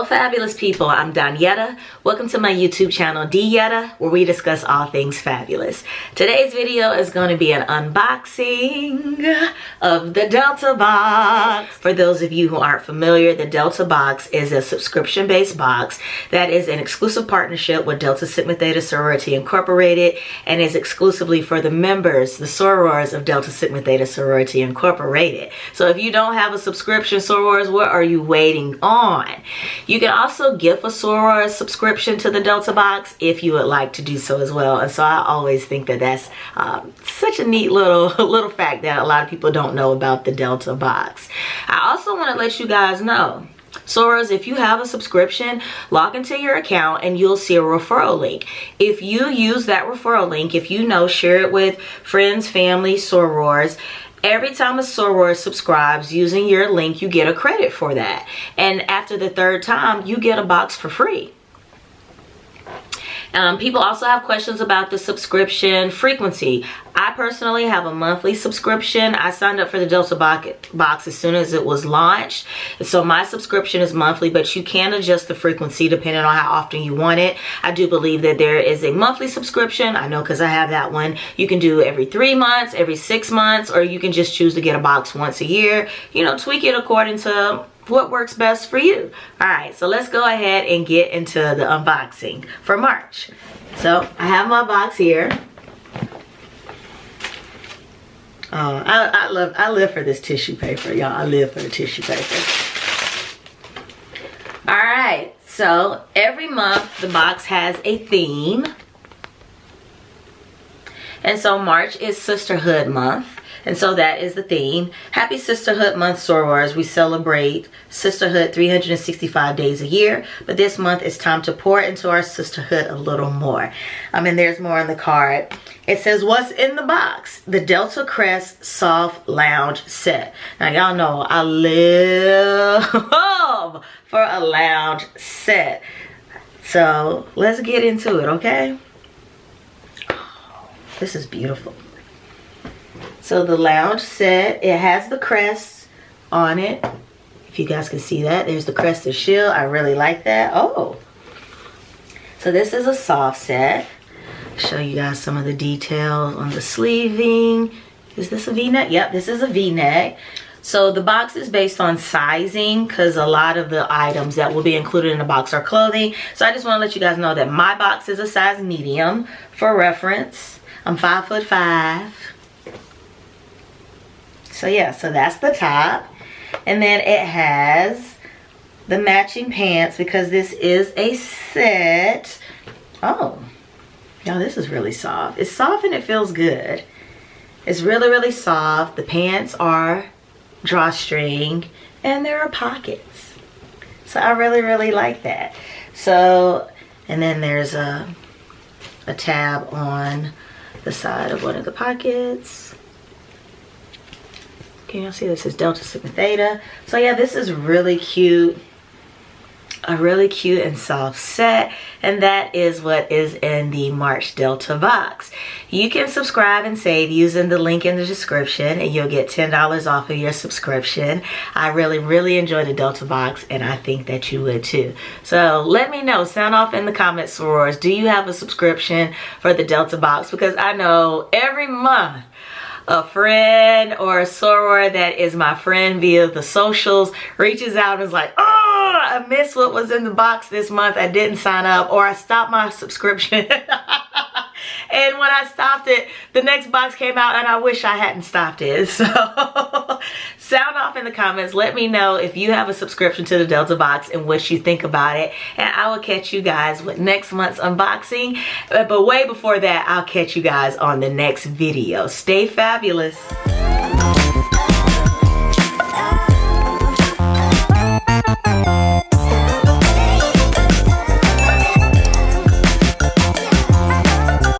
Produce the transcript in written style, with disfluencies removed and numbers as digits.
Hello fabulous people, I'm Donyetta. Welcome to my YouTube channel D-Yetta, where we discuss all things fabulous. Today's video is going to be an unboxing of the Delta Box. For those of you who aren't familiar, the Delta Box is a subscription-based box that is an exclusive partnership with Delta Sigma Theta Sorority Incorporated and is exclusively for the members, the sorors of Delta Sigma Theta Sorority Incorporated. So if you don't have a subscription, sorors, what are you waiting on? You can also gift a soror subscription to the Delta Box if you would like to do so as well. And so I always think that that's such a neat little fact that a lot of people don't know about the Delta Box. I also want to let you guys know, sorors, if you have a subscription, log into your account and you'll see a referral link. If you use that referral link, if you know, share it with friends, family, sorors. Every time a soror subscribes using your link, you get a credit for that. And after the third time, you get a box for free. People also have questions about the subscription frequency. I personally have a monthly subscription. I signed up for the Delta Box as soon as it was launched. So my subscription is monthly, but you can adjust the frequency depending on how often you want it. I do believe that there is a monthly subscription. I know because I have that one. You can do every 3 months, every 6 months, or you can just choose to get a box once a year. You know, tweak it according to what works best for you. All right, so let's go ahead and get into the unboxing for March. So I have my box here. I live for this tissue paper, y'all. I live for the tissue paper. All right, so every month the box has a theme. And so March is Sisterhood Month. And so that is the theme. Happy Sisterhood Month, sorors. We celebrate sisterhood 365 days a year. But this month it's time to pour into our sisterhood a little more. And there's more on the card. It says, what's in the box? The Delta Crest Soft Lounge Set. Now y'all know I live for a lounge set. So let's get into it, okay? Oh, this is beautiful. So the lounge set, it has the crest on it. If you guys can see that, there's the crested shield. I really like that. Oh, so this is a soft set. Show you guys some of the details on the sleeving. Is this a V-neck? Yep, this is a V-neck. So the box is based on sizing because a lot of the items that will be included in the box are clothing. So I just want to let you guys know that my box is a size medium for reference. I'm 5'5". So yeah, so that's the top. And then it has the matching pants because this is a set. Oh, y'all, this is really soft. It's soft and it feels good. It's really, really soft. The pants are drawstring and there are pockets. So I really, really like that. So, and then there's a tab on the side of one of the pockets. Can y'all see this is Delta Sigma Theta? So yeah, this is really cute. A really cute and soft set. And that is what is in the March Delta Box. You can subscribe and save using the link in the description and you'll get $10 off of your subscription. I really, really enjoy the Delta Box and I think that you would too. So let me know, sound off in the comments, sorors. Do you have a subscription for the Delta Box? Because I know every month a friend or a soror that is my friend via the socials reaches out and is like, oh, I missed what was in the box this month. I didn't sign up, or I stopped my subscription. And when I stopped it, the next box came out and I wish I hadn't stopped it. So sound off in the comments. Let me know if you have a subscription to the Delta Box and what you think about it. And I will catch you guys with next month's unboxing. But way before that, I'll catch you guys on the next video. Stay fabulous.